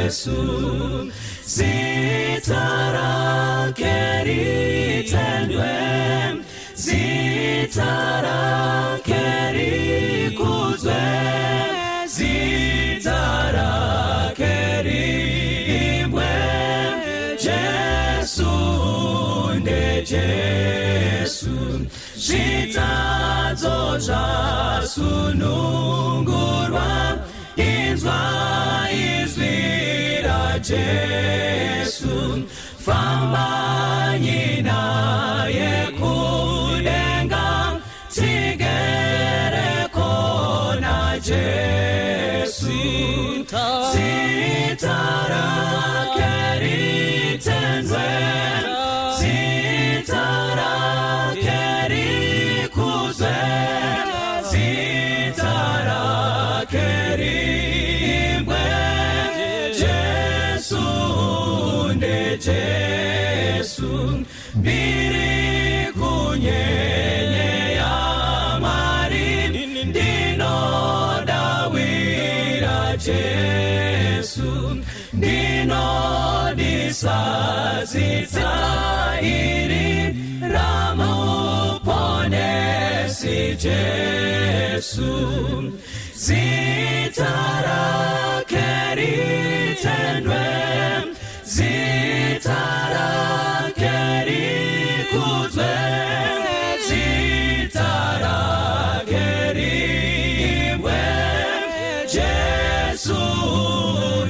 Jesu, zita lake litendwe, zita lake likuzwe, zita lake liimbwe. Jesu nde Jesu, zvitadzo zvasunungurwa, inzwa izwi ra Jesu, fambanyi naye kudenga, tigereko na Jesu. Zita lake litendwe, zita lake likuzwe, zita lake liimbwe. Jesu nde Jesu, mbiri kunyenye ya mari, ndinodawira Jesu, ndinodisa zita iri ramuponesi Jesu. Zita lake litendwe, zita lake likuzwe, zita lake liimbwe. Jesu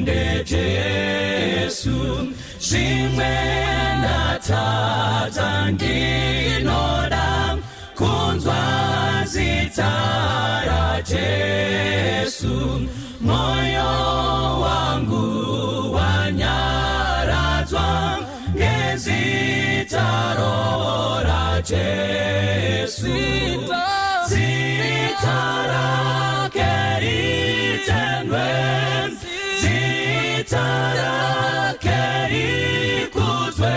nde Jesu, zvimwe ndatadza ndinoda kunzwa zita ra Jesu. Moyo wangu wanyaradzwa ngezita ra Jesu. Zita lake litendwe, zita lake likuzwe,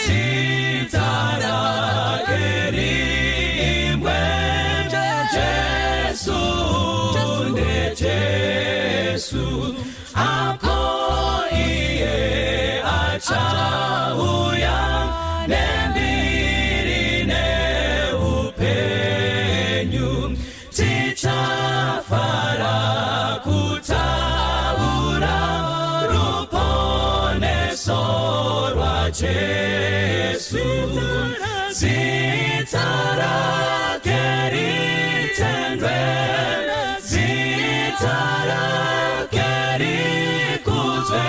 zita lake liimbwe. Jesu nde Jesu, ako iye achauya nembiri neupenyu, tichafara kutaura ruponeso rwa Jesu. Zita lake litendwe, zita lake likuzwe,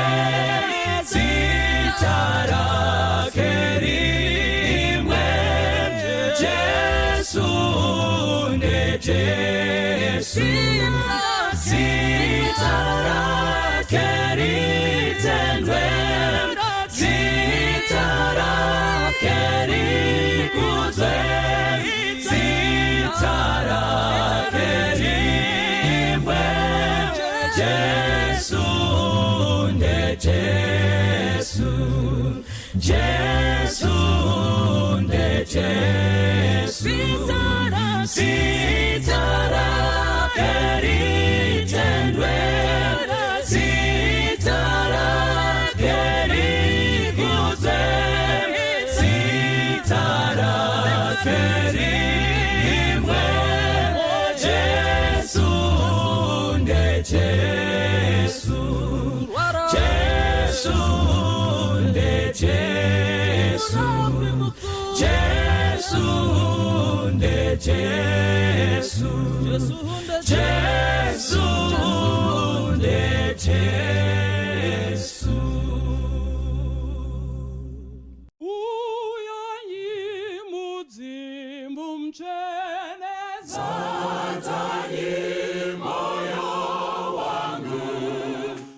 zita lake liimbwe. Jesu nde Jesu, zita lake litendwe, zita lake likuzwe, zita lake liimbwe. Jesu nde Jesu, Jesu nde Jesu. Zita lake litendwe, zita lake likuzwe, zita lake liimbwe. Jesu nde Jesu, Jesu nde Jesu, Jesu nde Jesu, Jesu nde Jesu. Uya mudzimbu mchene, Zadzanyi moyo wangu,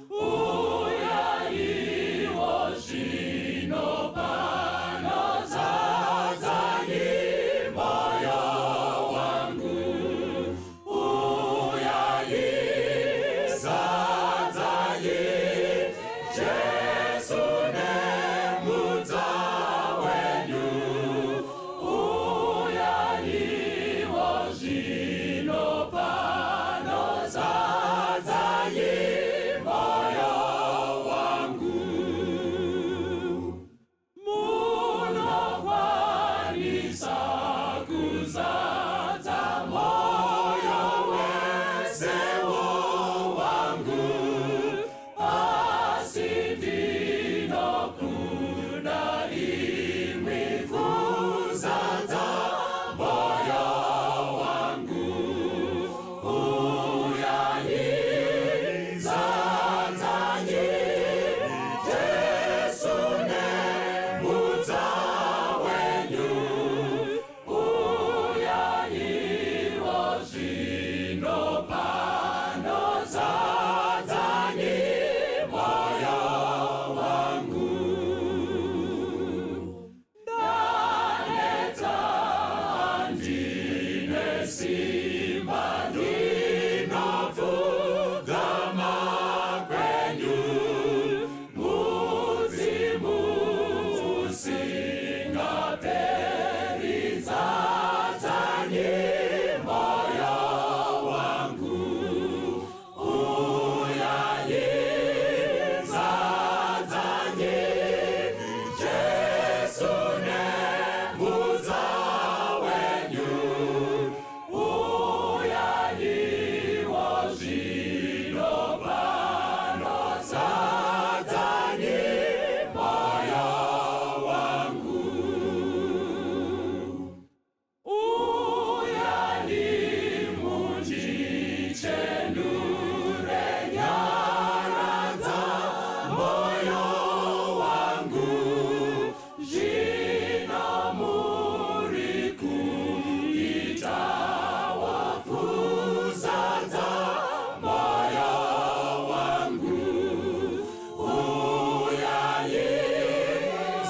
uya iwo zvino pano. Zadzanyi moyo wangu, uya zadzanyi. Jesu nemudza wenyu, uya iwo zvino pano. Zadzanyi moyo simba linopfugama kwenyu, muzimu usingaperi, zadzanyi moyo wangu, uyai zadzanyi Jesu nemudza wenyu, uyaiwo zvino pano, zadzanyi moyo wangu, uyai mundichenure nyaradza moyo wangu, zvino muri kuita wafuzadza moyo wangu, uyai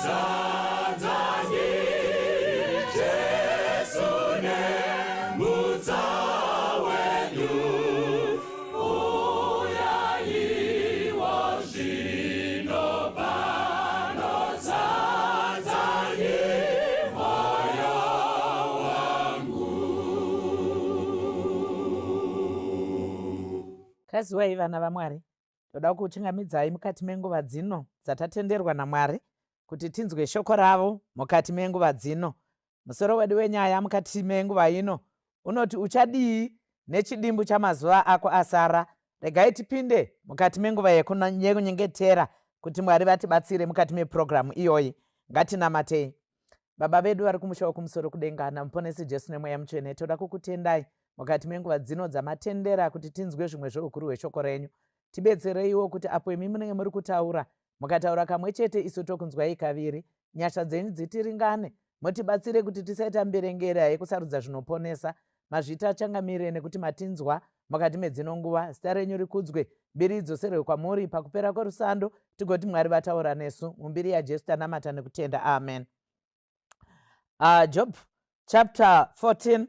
zadzanyi Jesu nemudza wenyu, uyaiwo zvino pano, zadzanyi moyo wangu. Kaziwai vana vaMwari, toda kuchingamidzai mukati menguva dzino dzatatenderwa naMwari kuti tinzwe shoko ravo mukati menguva dzino. Musoro wedu wenyaya mukati menguva ino unoti uchadii nechidimbu chamazuva ako asara. Regai tipinde mukati menguva yekunyengetera kuti Mwari vatibatsire mukati mepurogiramu iyoyi. Ngatinamatei. Baba vedu vari kumusha wokumusoro kudenga, namuponesi Jesu nemweya mutsvene, toda kukutendai mukati menguva dzino dzamatendera kuti tinzwe zvimwe zveukuru hweshoko renyu. Tibetsereiwo kuti apo imi munenge muri kutaura, mukataura kamwe chete isu tokunzwai kaviri. Nyasha dzenyu dzitiringane, mutibatsire kuti tisaita mberengera yekusarudza zvinoponesa. Mazvita changamire nekuti matinzwa mukati medzino nguva. Zita renyu rikudzwe, mbiri idzoserwe kwamuri pakupera kwerusando, tigoti Mwari vataura nesu. Mumbiri yaJesu tanamata nekutenda. Amen. Job chapter 14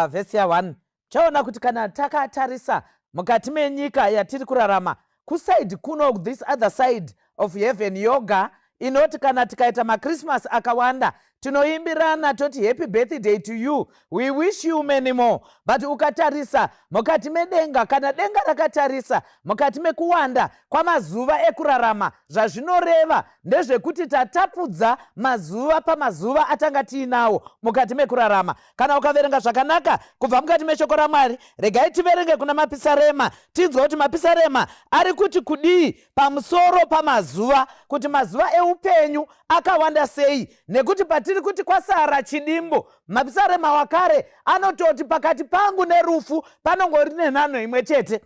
verse 1. Chaona kuti kana takatarisa mukati menyika yatiri kurarama, kusaidi kuno, this other side of heaven yoga, inoti kana tikaita maKrismas akawanda tinoimbirana toti happy birthday to you, we wish you many more. But ukatarisa mukati medenga, kana denga rakatarisa mukati mekuwanda kwamazuva ekurarama, zvazvinoreva ndezvekuti tatapudza mazuva pamazuva atanga tiinawo mukati mekurarama. Kana ukaverenga zvakanaka kubva mukati meshoko raMwari, regai tiverenge kuna mapisarema, tinzwa kuti mapisarema ari kuti kudii pamusoro pamazuva, kuti mazuva eupenyu akawanda sei, nekuti patiri kuti kwasara chidimbu. Mapisarema wakare anototi pakati pangu nerufu panongori nenhano imwe chete.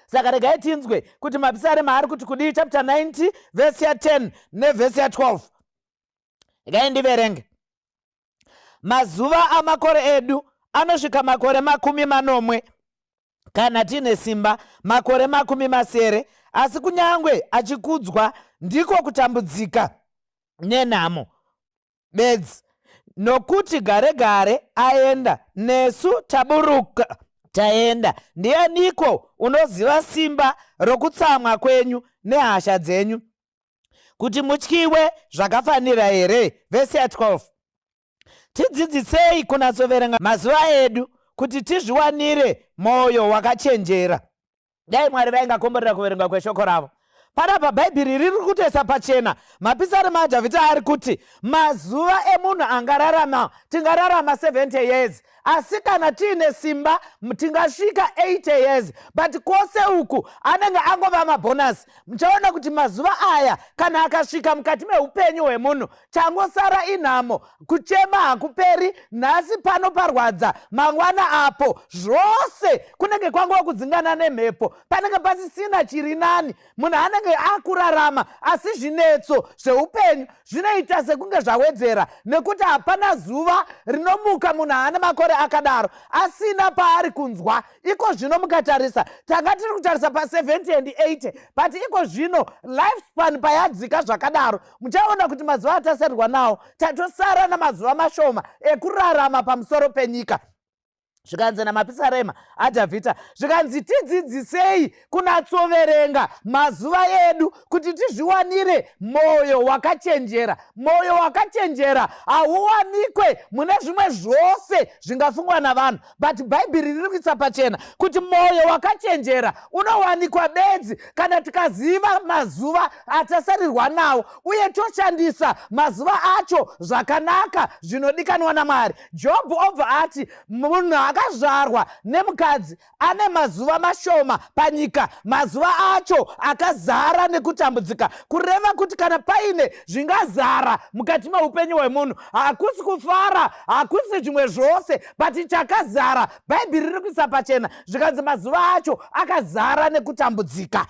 Saka regai tinzwe kuti mapisarema ari kuti kudii, chapter 90 verse 10 nevhesi 12. Regai ndiverenge. Mazuva amakore edu anosvika makore 90, kana tine simba makore 90, asi kunyangwe achikudzwa ndiko kutambudzika nenhamo bedzi, nokuti gare gare aenda, nesu taburuka taenda. Ndianiko unoziva simba rokutsamwa kwenyu nehasha dzenyu, kuti mutyiwe zvakafanira here? Vhesi 12. Tidzidzisei kunatsoverenga mazuva edu kuti tizviwanire moyo wakachenjera. Dai Mwari vaingakomborera kuverenga kweshoko ravo. Panapa Bhaibheri riri kutoisa pachena mapisarema aDhavhidhi ari kuti mazuva emunhu angararama, tingararama 70 years, asi kana tiine simba tingasvika 80 years. But kwose uku anenge angova mabhonasi. Muchaona kuti mazuva aya kana akasvika mukati meupenyu hwemunhu, changosara inhamo, kuchema hakuperi, nhasi pano parwadza, mangwana apo, zvose kunenge kwangova kudzingana nemhepo, panenge pasisina chiri nani. Munhu anenge akurarama, asi zvinetso zveupenyu zvinoita sekunge zvawedzera, nekuti hapana zuva rinomuka munhu haana makore akadaro asina paari kunzwa. Iko zvino mukatarisa, tanga tiri kutarisa pa70 and 80, but iko zvino lifespan payadzika zvakadaro, muchaona kuti mazuva atasarirwa nawo tatosara namazuva mashoma ekurarama pamusoro penyika. zvikanzi namapisarema aDhavhidha, zvikanzi tidzidzisei kunatsoverenga mazuva edu kuti tizviwanire mwoyo wakachenjera. Mwoyo wakachenjera hauwanikwe mune zvimwe zvose zvingafungwa navanhu, but bhaibheri riri kuisa pachena kuti mwoyo wakachenjera unowanikwa bedzi kana tikaziva mazuva atasarirwa nawo uye toshandisa mazuva acho zvakanaka zvinodikanwa naMwari. Jobho obva ati munhu akazvarwa nemukadzi ane mazuva mashoma panyika, mazuva acho akazara nekutambudzika, kureva kuti kana paine zvingazara mukati meupenyu hwemunhu hakusi kufara, hakusi zvimwe zvose, but chakazara bhaibheri riri kuisa pachena zvikanzi mazuva acho akazara nekutambudzika.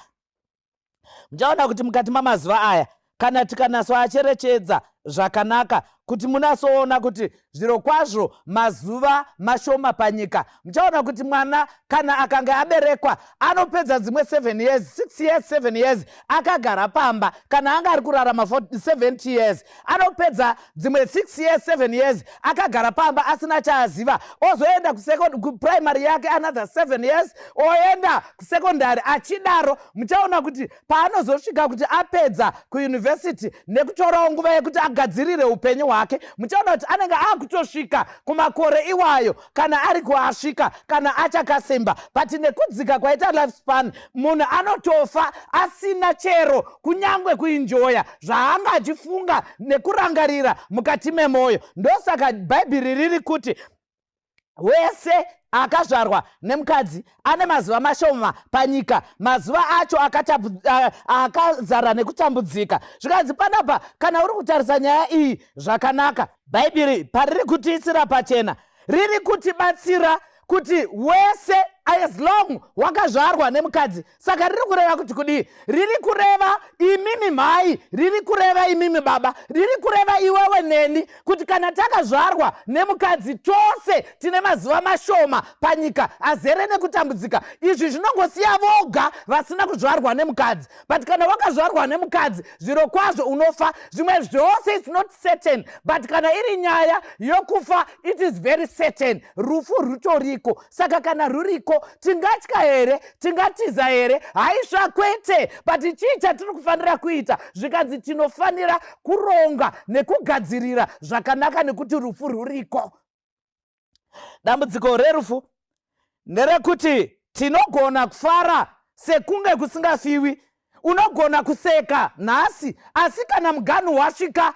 Muchaona kuti mukati mamazuva aya kana tikanatsoacherechedza zvakanaka kuti munasoona kuti zviro kwazvo mazuva mashoma panyika, muchaona kuti mwana kana akanga aberekwa anopedza dzimwe 7 years 6 years 7 years akagara pamba. Kana anga ari kurarama 70 years anopedza dzimwe 6 years 7 years akagara pamba asina chaaziva, ozoenda kuprimary yake another 7 years, oenda kusekondari achidaro. Muchaona kuti paanozosvika kuti apedza kuyunivhesiti nekutorawo nguva yekuti agadzirire upenyu hwake, muchaona kuti anenge akutosvika kumakore iwayo kana ari kuasvika kana achakasimba, but nekudzika kwaita life span munhu anotofa asina chero kunyange kuinjoya zvaanga achifunga nekurangarira mukati memwoyo. Ndosaka bhaibheri riri kuti wese akazvarwa nemukadzi ane mazuva mashoma panyika, mazuva acho akazara nekutambudzika. Zvikanzi panapa kana uri kutarisa nyaya iyi zvakanaka, bhaibheri pariri kutiisira pachena riri kutibatsira kuti wese as long wakazvarwa nemukadzi. Saka riri kureva kuti kudii? Riri kureva imimi mhai, riri kureva imimi baba, riri kureva iwewe neni kuti kana takazvarwa nemukadzi tose tine mazuva mashoma panyika azere nekutambudzika. Izvi zvinongosiya voga vasina kuzvarwa nemukadzi, but kana wakazvarwa nemukadzi zviro kwazvo unofa. Zvimwe zvose it's not certain, but kana iri nyaya yokufa it is very certain. Rufu rutoriko. Saka kana ruriko tingatya here, tingatiza here, haisva kwete, but chii chatiri kufanira kuita? Zvikanzi tinofanira kuronga nekugadzirira zvakanaka nekuti rufu ruriko. Dambudziko rerufu nderekuti tinogona kufara sekunge kusingafiwi. Unogona kuseka nhasi asi kana muganhu wasvika,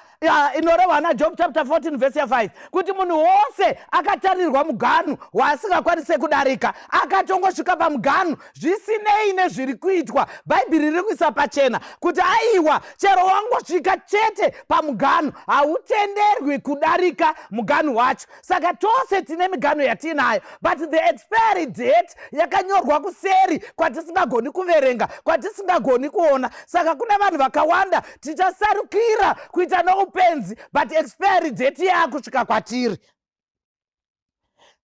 inorehwa naJob chapter 14 verse 5 kuti munhu wose akatarirwa muganhu waasingakwanise kudarika, akatongosvika pamuganhu zvisinei nezviri kuitwa. Bhaibheri riri kuisa pachena kuti aiwa chero wangosvika chete pamuganhu hautenderwi kudarika muganhu wacho. Saka tose tine miganhu yatinayo, but the expiry date yakanyorwa kuseri kwatisingagoni kuverenga, kwatisingagoni kuona. Saka kune vanhu vakawanda tichasarukira kuita noupenzi, but expiry date yakusvika kwatiri.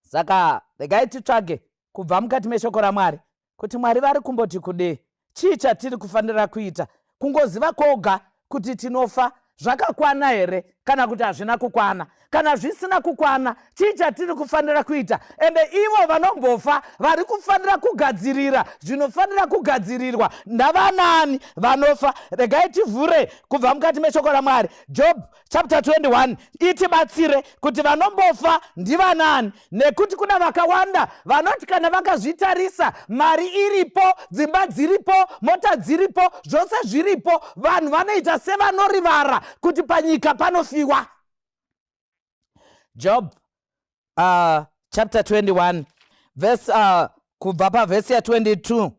Saka regai titsvage kubva mukati meshoko raMwari kuti Mwari vari kumboti kudii, chii chatiri kufanira kuita. Kungoziva kwoga kuti tinofa zvakakwana here kana kuti hazvina kukwana? Kana zvisina kukwana, chii chatiri kufanira kuita? Ende ivo vanombofa vari kufanira kugadzirira zvinofanira kugadzirirwa ndavanani vanofa? Regai tivhure kubva mukati meshoko raMwari. Job chapter 21 itibatsire kuti vanombofa ndivanani, nekuti kuna vakawanda vanoti kana vakazvitarisa mari iripo, dzimba dziripo, mota dziripo, zvose zviripo, vanhu vanoita sevanorivara kuti panyika panofiwa. Job chapter 21 verse kubva pavhesi ya 22.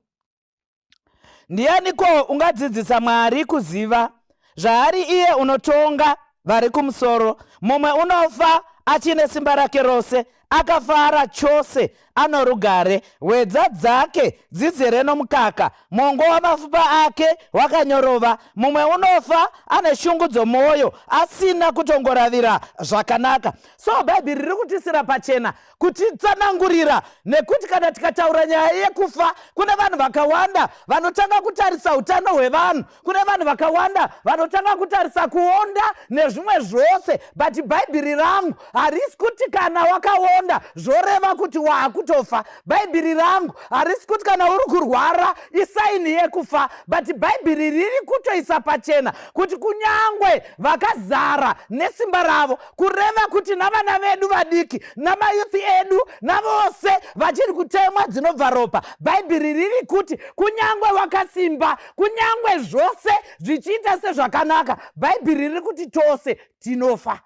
Ndianiko ungadzidzisa Mwari kuziva? Zvaari iye unotonga vari kumusoro. Mumwe unofa achine simba rake rose, akafara chose ano rugare, wedza dzake dzizere nomukaka, mongo wamapfupa ake wakanyorova. Mumwe unofa ane shungu dzomwoyo, asina kutongoravira zvakanaka. So bhaibheri riri kutisira pachena kutitsanangurira, nekuti kana tikataura nyaya yekufa, kune vanhu vakawanda vanotanga kutarisa utano hwevanhu, kune vanhu vakawanda vanotanga kutarisa kuonda nezvimwe zvose. But bhaibheri rangu harisi kuti kana wakaonda zvoreva kuti waakutofa. Bhaibheri rangu harisi kuti kana uri kurwara isaini yekufa. But bhaibheri riri kutoisa pachena kuti kunyangwe vakazara nesimba ravo, kureva kuti navana vedu vadiki namayuthi edu navose vachiri kutemwa dzinobva ropa, bhaibheri riri kuti kunyangwe wakasimba, kunyangwe zvose zvichiita sezvakanaka, bhaibheri riri kuti tose tinofa.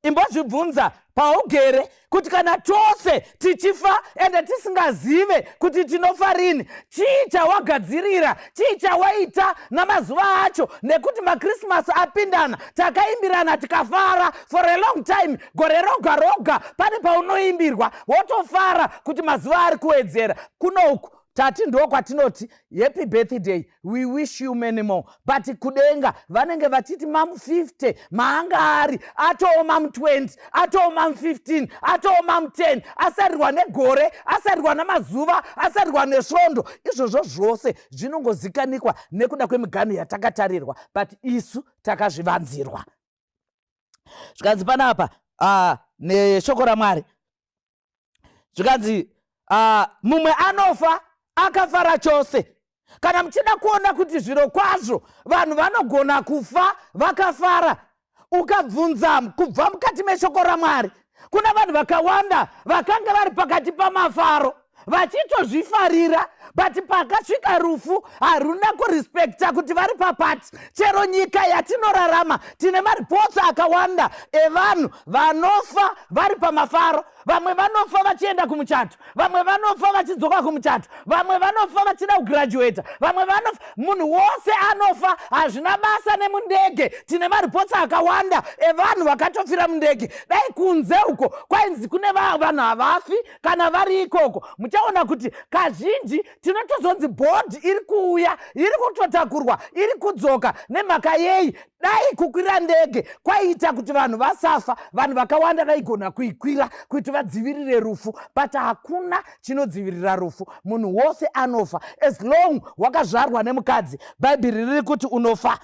Imbozvibvunza paugere kuti kana tose tichifa ende tisingazive kuti tinofa rini, chii chawagadzirira, chii chawaita namazuva acho, nekuti makrisimasi apindana takaimbirana tikafara for a long time. Gore roga roga pane paunoimbirwa wotofara kuti mazuva ari kuwedzera. Kunoku tati ndo kwatinoti happy birthday, we wish you many more. But kudenga vanenge vachiti mamu 50 maanga ari atoo mamu 20 atoo mamu 15 atoo mamu 10, asarirwa negore, asarirwa namazuva, asarirwa nesvondo. Izvozvo zvose zvinongozikanikwa nekuda kwemiganhu yatakatarirwa, but isu takazvivanzirwa. Zvikanzi panapa neshoko raMwari zvikanzi mumwe anofa akafara chose. Kana muchida kuona kuti zviro kwazvo vanhu vanogona kufa vakafara, ukabvunza kubva mukati meshoko raMwari, kuna vanhu vakawanda vakanga vari pakati pamafaro vachitozvifarira, but pakasvika rufu haruna kurespekta kuti vari papati. Chero nyika yatinorarama tine maripotsi akawanda evanhu vanofa vari pamafaro. Vamwe vanofa vachienda kumuchato, vamwe vanofa vachidzoka kumuchato, vamwe vanofa vachida kugraduata, vamwe vanofa, munhu wose anofa. Hazvina basa nemundege, tine maripotsi akawanda evanhu vakatofira mundege. Dai kunze uko kwainzi kune vanhu havafi kana vari ikoko, muchaona kuti kazhinji tinotozonzi bhodhi iri kuuya, iri kutotakurwa, iri kudzoka. Nemhaka yei? Dai kukwira ndege kwaita kuti vanhu vasafa, vanhu vakawanda vaigona kuikwira kuti vadzivirire rufu, but hakuna chinodzivirira rufu. Munhu wose anofa as long wakazvarwa nemukadzi. Bhaibheri riri kuti unofa.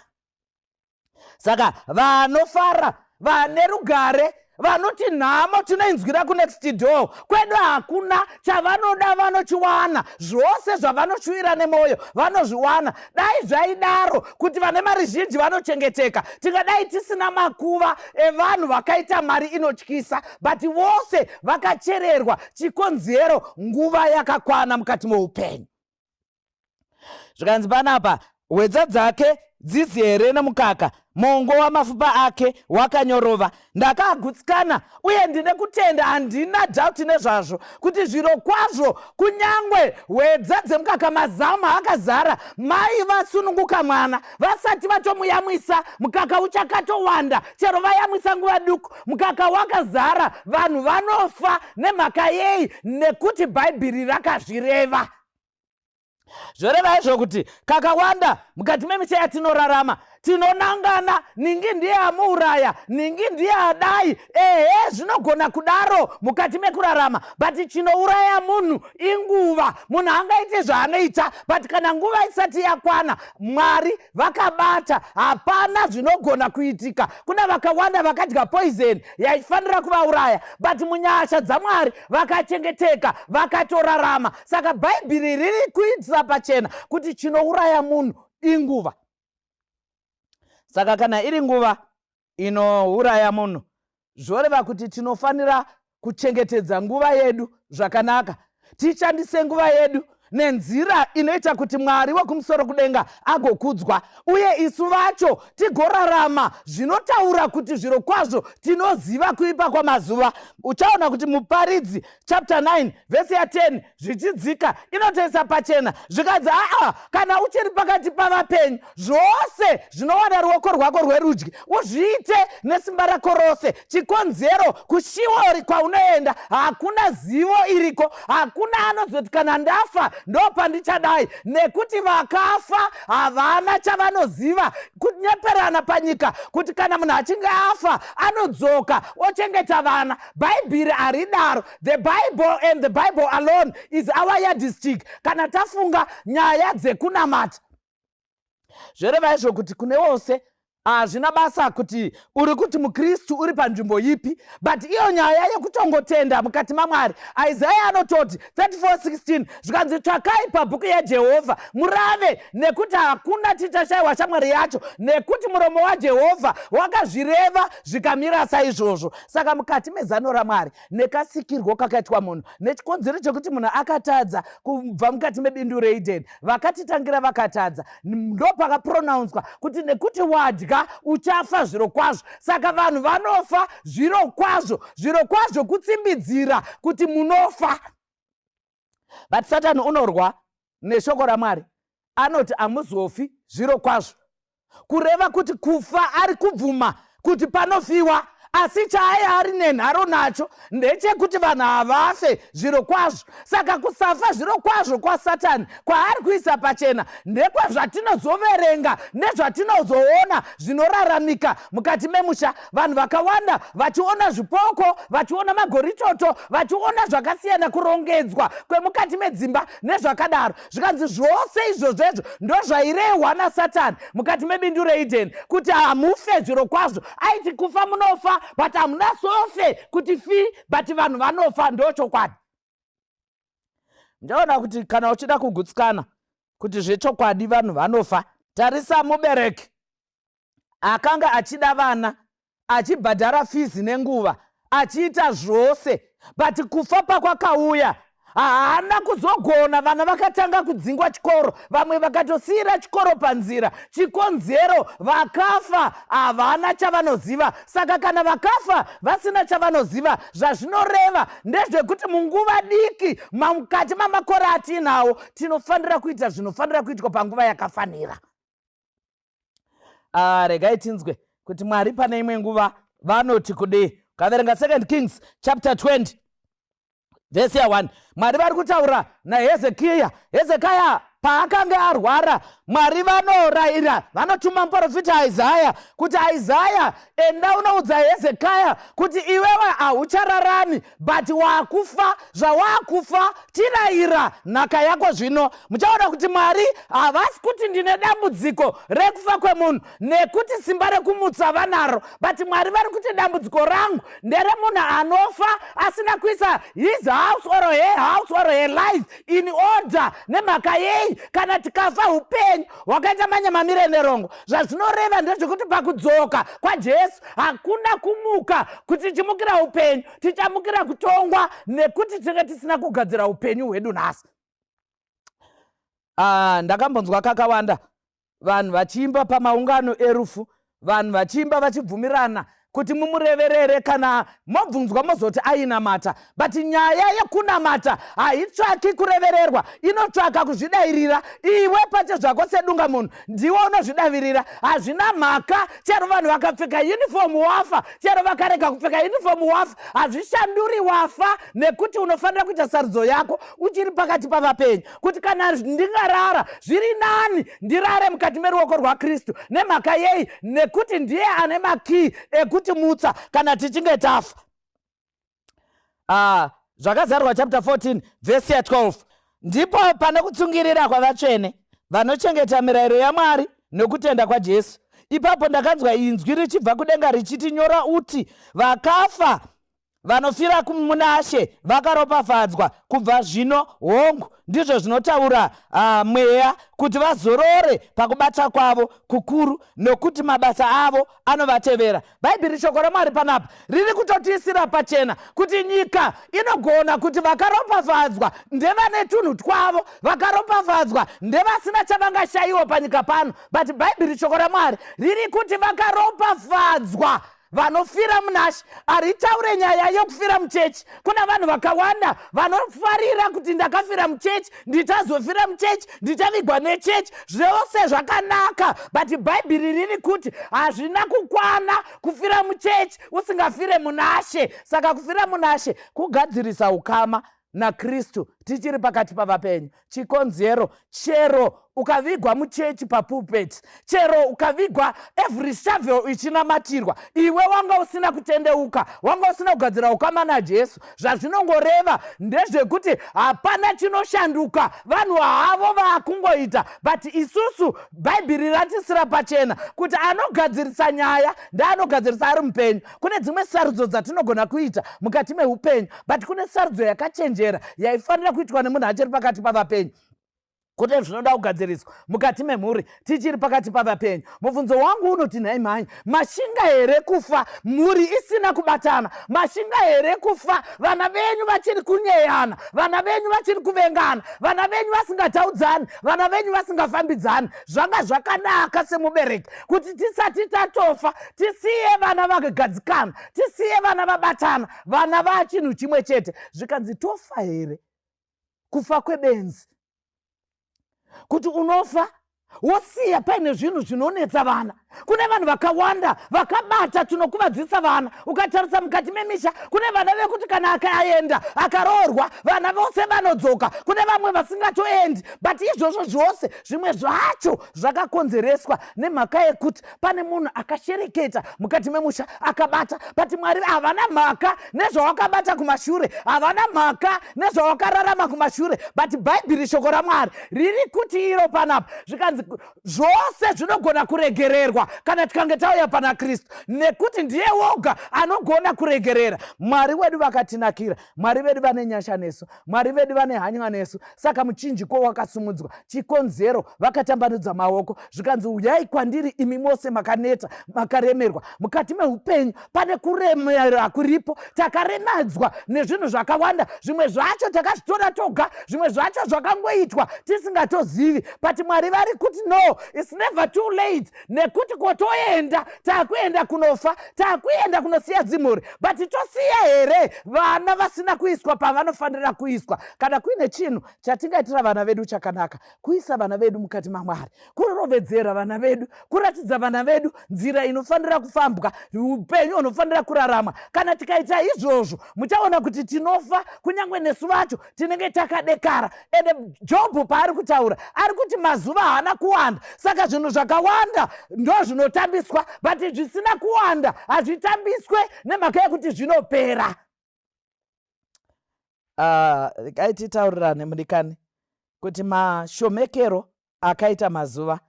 Saka vanofara, vane rugare, vanoti nhamo tinoinzwira kunext door, kwedu hakuna chavanoda vanochiwana, zvose zvavanoshuvira nemwoyo vanozviwana. Dai zvaidaro kuti vane mari zhinji vanochengeteka, tingadai tisina makuva evanhu vakaita mari inotyisa, but vose vakachererwa chikonzero nguva yakakwana mukati muupenyu. Zvikanzi panapa wedza dzake dzizere nomukaka, mongo wamapfupa ake wakanyorova. Ndakagutsikana uye ndine kutenda, handina dhauti nezvazvo kuti zviro kwazvo kunyangwe wedza dzemukaka mazama akazara, mai vasununguka mwana vasati vatomuyamwisa, mukaka uchakatowanda. Chero vayamwisa nguva duku, mukaka wakazara, vanhu vanofa. Nemhaka yei? Nekuti bhaibheri rakazvireva. Zvoreva izvo kuti kakawanda mukati memisha yatinorarama tinonangana, ningi ndiye amuuraya, ningi ndiye adai. Zvinogona kudaro mukati mekurarama, but chinouraya munhu inguva. Munhu angaite zvaanoita, but kana nguva isati yakwana, Mwari vakabata, hapana zvinogona kuitika. Kuna vakawanda vakadya poison yaifanira kuvauraya, but munyasha dzaMwari vakachengeteka, vakatorarama. Saka bhaibheri riri kuitisa pachena kuti chinouraya munhu inguva. Saka kana iri nguva inouraya munhu, zvoreva kuti tinofanira kuchengetedza nguva yedu zvakanaka. Tishandise nguva yedu nenzira inoita kuti Mwari wekumusoro kudenga agokudzwa, uye isu vacho tigorarama zvinotaura kuti zviro kwazvo tinoziva kuipa kwamazuva. Uchaona kuti muparidzi chapter 9 vhesi ya 10 zvichidzika inotoisa pachena zvikanzi kana uchiri pakati pavapenyu, zvose zvinowana ruoko rwako rwerudyi uzviite nesimba rako rose. Chikonzero kushiori kwaunoenda hakuna zivo iriko, hakuna anozoti kana ndafa ndo pandichadai, nekuti vakafa havana chavanoziva kunyeperana panyika kuti kana munhu achinge afa anodzoka ochengeta vana. Bhaibheri haridaro. The Bible and the Bible alone is our yardstick kana tafunga nyaya dzekunamata. Zvoreva izvo kuti kune wose hazvina basa kuti uri kuti mukristu uri panzvimbo ipi, but iyo nyaya yekutongotenda mukati maMwari. Isaya anototi 34:16 zvikanzi tsvakai pabhuku yaJehovha murave, nekuti hakuna tichashayiwa shamwari yacho, nekuti muromo waJehovha wakazvireva zvikamira saizvozvo. Saka mukati mezano raMwari, nekasikirwo kakaitwa munhu, nechikonzero chekuti munhu akatadza kubva mukati mebindu reEden, vakatitangira vakatadza, ndo pakapronouncwa kuti nekuti wadya uchafa zviro kwazvo. Saka vanhu vanofa zviro kwazvo, zviro kwazvo kutsimbidzira kuti munofa. But Satani unorwa neshoko raMwari, anoti hamuzofi zviro kwazvo, kureva kuti kufa ari kubvuma kuti panofiwa, asi chaaya ari nenharo nacho ndechekuti vanhu havafe zviro kwazvo. Saka kusafa zviro kwazvo kwaSatani kwaari kuisa pachena ndekwezvatinozoverenga nezvatinozoona zvinoraramika mukati memusha. Vanhu vakawanda vachiona zvipoko, vachiona magoritoto, vachiona zvakasiyana, kurongedzwa kwemukati medzimba nezvakadaro. Zvikanzi zvose izvozvezvo ndo zvairehwa naSatani mukati mebindu reEden kuti hamufe zviro kwazvo. Aiti kufa munofa, but hamuna sofe kuti fi, but vanhu vanofa. Ndo chokwadi. Ndaona kuti kana uchida kugutsikana kuti zvechokwadi vanhu vanofa, tarisa mubereki akanga achida vana, achibhadhara fizi nenguva, achiita zvose, but kufa pakwakauya haana kuzogona. Vana vakatanga kudzingwa chikoro, vamwe vakatosiyira chikoro panzira. Chikonzero vakafa havana chavanoziva. Saka kana vakafa vasina chavanoziva, zvazvinoreva ndezvekuti munguva diki mukati mamakore atinawo tinofanira kuita zvinofanira kuitwa panguva yakafanira. Regai tinzwe kuti Mwari pane imwe nguva vanoti kudii. Ukaverenga 2 Kings chapter 20 vhesi ya 1, Mwari vari kutaura naHezekiya. Hezekiya paakanga arwara, Mwari vanorayira, vanotuma muprofita Isaya kuti Isaya, enda unoudza Hezekiya kuti iwewe hauchararami, but wakufa. Zvawakufa tirayira nhaka yako zvino. Muchaona kuti Mwari havasi kuti ndine dambudziko rekufa kwemunhu nekuti simba rekumutsa vanaro, but Mwari vari kuti dambudziko rangu ndere munhu anofa asina kuisa his house or her house or her life in order. Nemhaka yei kana tikafa upenyu hwakaita manyamamire nerongo. Zvazvinoreva ndezvekuti pakudzoka kwaJesu hakuna kumuka kuti tichimukira upenyu, tichamukira kutongwa, nekuti tinenge tisina kugadzira upenyu hwedu nhasi. Ndakambonzwa kakawanda vanhu vachiimba pamaungano erufu, vanhu vachiimba vachibvumirana kuti mumureverere kana mobvunzwa mozoti ainamata, but nyaya yekunamata haitsvaki kurevererwa, inotsvaka kuzvidayirira. Iwe pache zvako sedunga munhu ndiwe unozvidavirira. Hazvina mhaka chero vanhu vakapfeka uniform wafa, chero vakarega kupfeka uniform wafa, hazvishanduri wafa, nekuti unofanira kuita sarudzo yako uchiri pakati pavapenyu kuti kana ndingarara zviri nani ndirare mukati meruoko rwaKristu. Nemhaka yei? Nekuti ndiye ane makii ekuti mutsa kana tichinge tafa. Zvakazarwa chapter 14 vhesi ya 12, ndipo pane kutsungirira kwavatsvene vanochengeta mirayiro yaMwari nokutenda kwaJesu. Ipapo ndakanzwa inzwi richibva kudenga richiti, nyora uti, vakafa vanofira muna She vakaropafadzwa. Kubva zvino hongu, ndizvo zvinotaura mweya, kuti vazorore pakubata kwavo kukuru, nokuti mabasa avo anovatevera. Bhaibheri, shoko raMwari panapa riri kutotiisira pachena kuti nyika inogona kuti vakaropafadzwa ndevane tunhu twavo, vakaropafadzwa ndevasina chavangashayiwa panyika pano. But Bhaibheri, shoko raMwari riri kuti vakaropafadzwa vanofira muna She. Haritaure nyaya yokufira muchechi. Kuna vanhu vakawanda vanofarira kuti ndakafira muchechi, ndichazofira muchechi, ndichavigwa nechechi, zvose zvakanaka. But Bhaibheri riri kuti hazvina kukwana kufira muchechi usingafire muna She. Saka kufira muna She kugadzirisa ukama naKristu tichiri pakati pavapenyu. Chikonzero, chero ukavigwa muchechi papulpit, chero ukavigwa every shovel ichinamatirwa, iwe wanga usina kutendeuka, wanga usina kugadzira ukama naJesu. Zvazvinongoreva ndezvekuti hapana chinoshanduka, vanhu havo vaakungoita. But isusu Bhaibheri ratisira pachena kuti anogadzirisa nyaya ndaanogadzirisa ari mupenyu. Kune dzimwe sarudzo dzatinogona kuita mukati meupenyu, but kune sarudzo yakachenjera yaifanira kuitwa nemunhu achiri pakati pavapenyu. Kuti zvinoda kugadziriswa mukati memhuri tichiri pakati pavapenyu. Mubvunzo wangu unoti, nhai mhanya, mashinga here kufa mhuri isina kubatana? Mashinga here kufa vana venyu vachiri kunyeyana, vana venyu vachiri kuvengana, vana venyu vasingataudzani, vana venyu vasingafambidzani? Zvanga zvakanaka semubereki kuti tisati tatofa tisiye vana vakagadzikana, tisiye vana vabatana, vana vachinhu chimwe chete. Zvikanzi tofa here kufa kwebenzi, kuti unofa wosiya paine zvinhu zvinonetsa vana. Kune vanhu vakawanda vakabata tunokuvadzisa vana. Ukatarisa mukati memisha kune vana vekuti kana akaenda akaroorwa vana vose vanodzoka, kune vamwe vasingatoendi. But izvozvo zvose zvimwe zvacho zvakakonzereswa nemhaka yekuti pane munhu akashereketa mukati memusha akabata. But Mwari havana mhaka nezvawakabata kumashure, havana mhaka nezvawakararama kumashure. But Bhaibheri, shoko raMwari riri kuti iro panapa zvikanzi zvose zvinogona kuregererwa kana tikange tauya pana Kristu, nekuti ndiye woga anogona kuregerera. Mwari wedu vakatinakira, Mwari vedu vane nyasha nesu, Mwari vedu vane hanya nesu. Saka muchinjiko wakasumudzwa, chikonzero vakatambanudza maoko, zvikanzi uyai kwandiri imi mose makaneta makaremerwa. Mukati meupenyu pane kuremera kuripo, takaremadzwa nezvinhu zvakawanda. Zvimwe zvacho takazvitora toga, zvimwe zvacho zvakangoitwa tisingatozivi. But Mwari vari kuti no, it's never too late, nekuti kotoenda takuenda kunofa, takuenda kunosiya dzimhuri. But tosiya here vana vasina kuiswa pavanofanira kuiswa? Kana kuine chinhu chatingaitira vana vedu chakanaka, kuisa vana vedu mukati maMwari, kurovedzera vana vedu, kuratidza vana vedu nzira inofanira kufambwa, upenyu hunofanira kurarama. Kana tikaita izvozvo muchaona kuti tinofa kunyange nesu vacho tinenge takadekara. Ende Jobho paari kutaura ari kuti mazuva haana kuwanda, saka zvinhu zvakawanda ndo zvinotambiswa, but zvisina kuwanda hazvitambiswe nemhaka yekuti zvinopera. Gaititaurirane mudikani kuti mashomekero akaita mazuva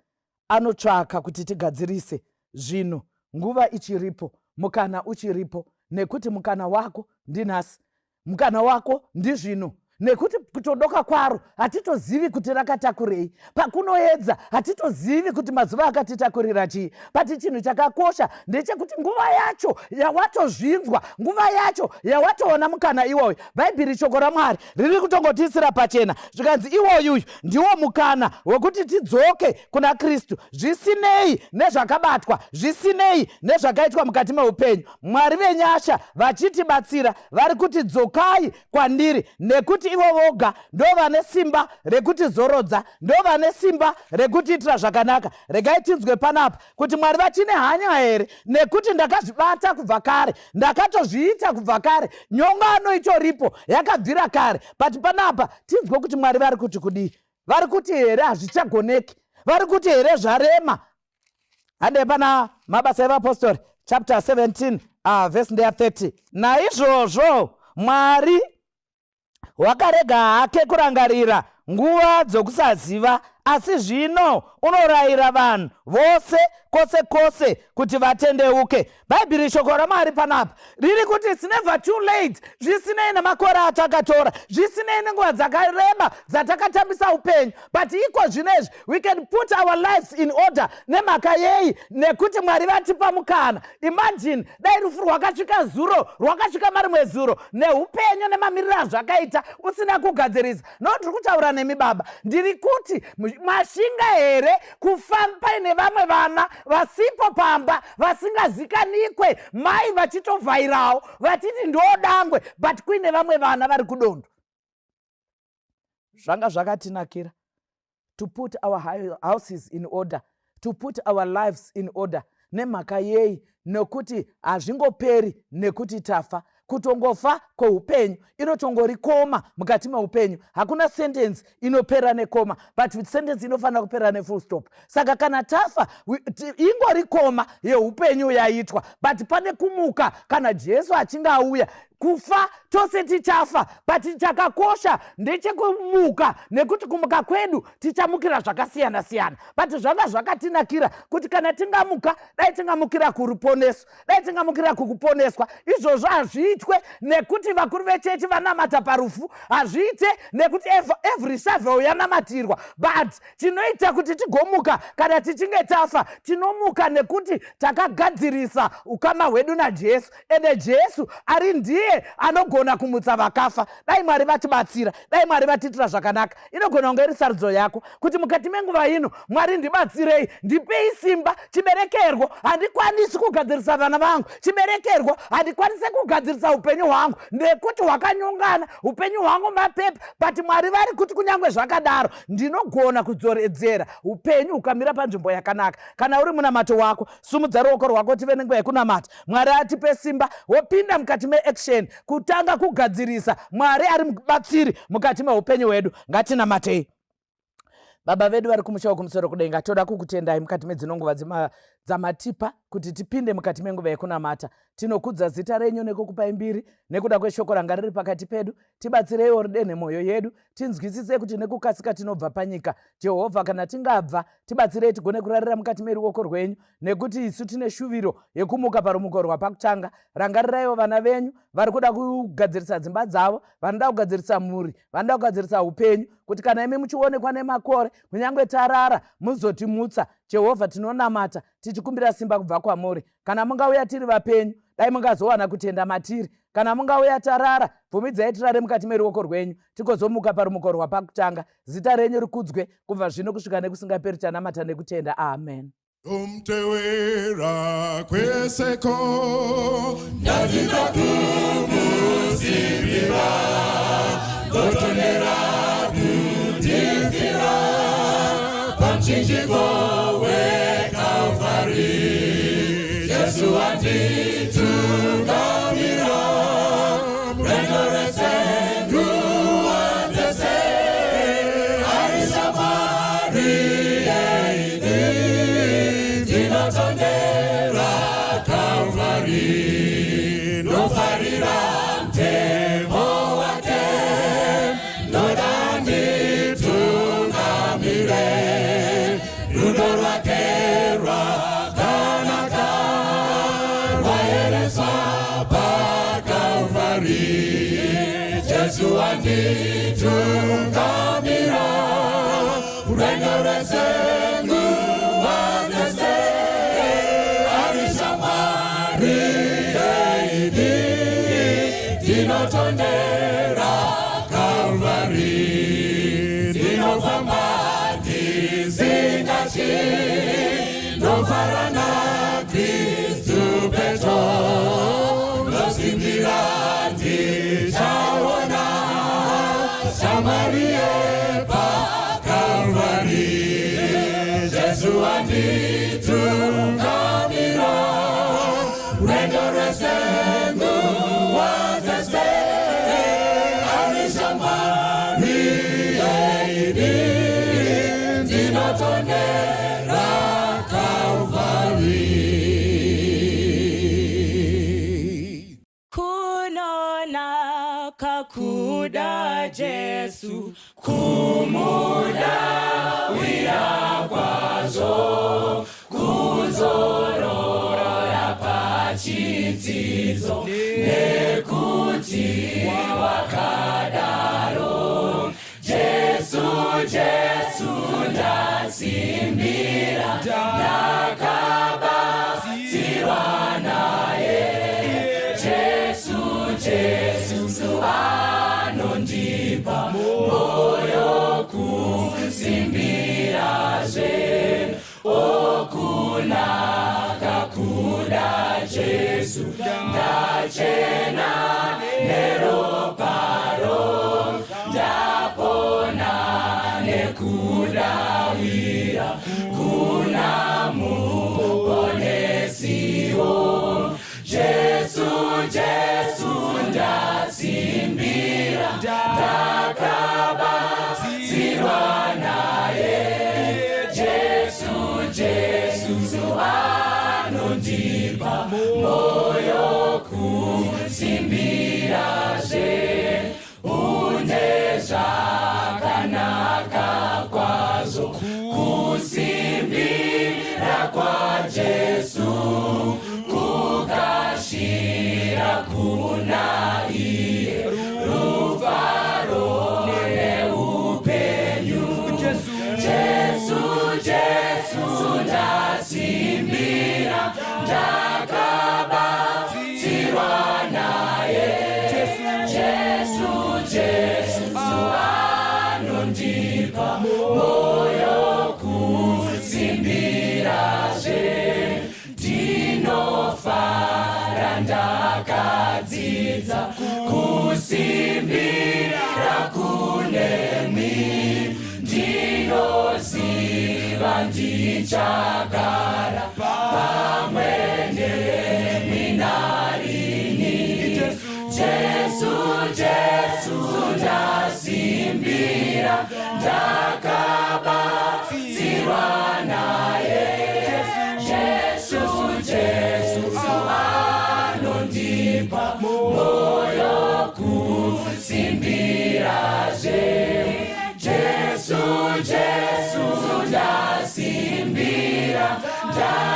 anotsvaka kuti tigadzirise zvinhu nguva ichiripo, mukana uchiripo, nekuti mukana wako ndinhasi, mukana wako ndizvino. Nekuti kutodoka kwaro hatitozivi kuti rakatakurei, pakunoedza hatitozivi kuti mazuva akatitakurira chii. Pati chinhu chakakosha ndechekuti nguva yacho yawatozvinzwa, nguva yacho yawatoona mukana iwoyo. Bhaibheri, shoko raMwari riri kutongotisira pachena zvikanzi iwoyuyu ndiwo mukana wekuti tidzoke kuna Kristu, zvisinei nezvakabatwa, zvisinei nezvakaitwa mukati meupenyu. Mwari venyasha vachitibatsira vari kuti dzokai kwandiri, nekuti ivo voga ndo vane simba rekuti zorodza, ndo vane simba rekuti itira zvakanaka. Regai tinzwe panapa kuti Mwari vachine hanya here nekuti ndakazvibata kubva kare, ndakatozviita kubva kare, nyongano itoripo yakabvira kare. But panapa tinzwe kuti Mwari vari kuti kudii? Vari kuti here hazvichagoneki, vari kuti here zvarema. Hande pana mabasa evapostori chapter 17 verse 30. Naizvozvo Mwari wakarega hake kurangarira nguva dzokusaziva, asi zvino unorayira vanhu vose kwose kwose kuti vatendeuke. Bhaibheri shoko raMwari panapa riri kuti it's never too late, zvisinei nemakore atakatora, zvisinei nenguva dzakareba dzatakatambisa upenyu, but iko zvinezvi we can put our lives in order nemhaka yei, nekuti Mwari vatipa mukana. Imagine dai rufu rwakasvika zuro, rwakasvika marimwe zuro, neupenyu nemamiriro azvakaita usina kugadzirisa. Ndiri kutaura nemi baba, ndiri kuti mashinga here kufa paine vamwe vana vasipo pamba, vasingazikanike, mai vachitovhairawo vachiti ndodangwe, but kuine vamwe vana vari kudondo. Zvanga zvakatinakira to put our houses in order, to put our lives in order. Nemhaka yei, nekuti hazvingoperi nekuti tafa. Kutongofa kweupenyu inotongorikoma mukati meupenyu. Hakuna sentence inopera nekoma, but sentence inofanira kupera nefull stop. Saka kana tafa ingorikoma yeupenyu yaitwa, but pane kumuka kana Jesu achinge auya. Kufa tose tichafa, but chakakosha ndechekumuka, nekuti kumuka kwedu tichamukira zvakasiyana siyana. But zvanga zvakatinakira kuti kana tingamuka, dai tingamukira kuruponeso, dai tingamukira kukuponeswa. Izvozvo hazviitwe nekuti vakuru vechechi vanamata parufu, hazviite nekuti every shavel yanamatirwa, but chinoita kuti tigomuka kana tichinge tafa, tinomuka nekuti takagadzirisa ukama hwedu naJesu, ende Jesu ari ndiye anogona kumutsa vakafa. Dai Mwari vatibatsira, dai Mwari vatitira zvakanaka, inogona kunge iri sarudzo yako kuti mukati menguva ino, Mwari ndibatsirei, ndipei simba. Chiberekerwo handikwanisi kugadzirisa vana vangu, chiberekerwo handikwanisi kugadzirisa upenyu hwangu nekuti hwakanyongana, upenyu hwangu mapepa, but Mwari vari kuti kunyange zvakadaro ndinogona kudzoredzera upenyu ukamira panzvimbo yakanaka. Kana uri munamato wako, sumudza ruoko rwako tive nenguva yekunamata. Mwari atipe simba, wopinda mukati meaction, kutanga kugadzirisa. Mwari ari mubatsiri mukati meupenyu hwedu. Ngatinamatei. Baba vedu vari kumusha kumusoro kudenga, toda kukutendai mukati medzinonguva dzamatipa kuti tipinde mukati menguva yekunamata. Tinokudza zita renyu nekukupai mbiri nekuda kweshoko ranga riri pakati pedu. Tibatsireiwo rude nemwoyo yedu, tinzwisise kuti nekukasika tinobva panyika. Jehovha, kana tingabva, tibatsirei tigone kurarira mukati meruoko rwenyu, nekuti isu tine shuviro yekumuka parumuko rwapakutanga. Rangariraiwo vana venyu vari kuda kugadzirisa dzimba dzavo, vanoda kugadzirisa mhuri, vanoda kugadzirisa upenyu, kuti kana imi muchionekwa nemakore, kunyange tarara, muzotimutsa. Jehovha, tinonamata tichikumbira simba kubva kwamuri. Kana mungauya tiri vapenyu, dai mungazowana kutenda matiri. Kana mungauya tarara, bvumidzai tirare mukati meruoko rwenyu, tigozomuka parumuko rwapakutanga. Zita renyu rikudzwe kubva zvino kusvika nekusingaperi. Tanamata nekutenda. Amen. Umtewera kweseko ndadzidza kumusimbira, gotonera kutizira pamchinjiko weKalvari. Jesu anditungamira, murendo rese nguva dzese, arishamwari yedu, tinotondera Kalvari. Nofarira mtemo wake, ndoda nditungamire, rudo rwake rwakanaka, rwaeresa paKalvari. Jesu anditungamira, urendo rese nguva dzese, arishamwari yedu, tinotondera Kalvari. Tinofamba tisingatyi, ndofara naKristu petro, ndosimbira ndichaona shamwari yepaKalvari. Jesu anditungamira, urendo rwese nguva dzese, arishamwari yedu, tinotondera Kalvari. Kunonaka kuda Jesu, kumuda kwazvo kuzorora pachidzidzo nekuti wakadaro. Jesu, Jesu ndasimbira ndakabatsirwa naye. Jesu, Jesu anondipa moyo kusimbirazve. Okunaka kuda Jesu ndachena neroparo ndapona nekudavira kuna muponesiwo. Jesu, Jesu ndasimbira ndakabatsirwa naye. Jesu, Jesu anondipa moyo kusimbirazve. Une zvakanaka kwazvo kusimbira kwaJesu, kugashira kuna iye rufaro neupenyu. Jesu, Jesu ndasimbira ndakabatsirwa naye. Jesu, Jesu anondipa moyo kusimbirazve. Ndinofara ndakadzidza kusimbira kunemi. Ndinoziva ndichagara pamwe neminarini. Jesu, Jesu ndasimbira ndakabatsirwa naye. Jesu, Jesu anondipa moyo kusimbirazve. Jesu, Jesu ndasimbira ndakabatsirwa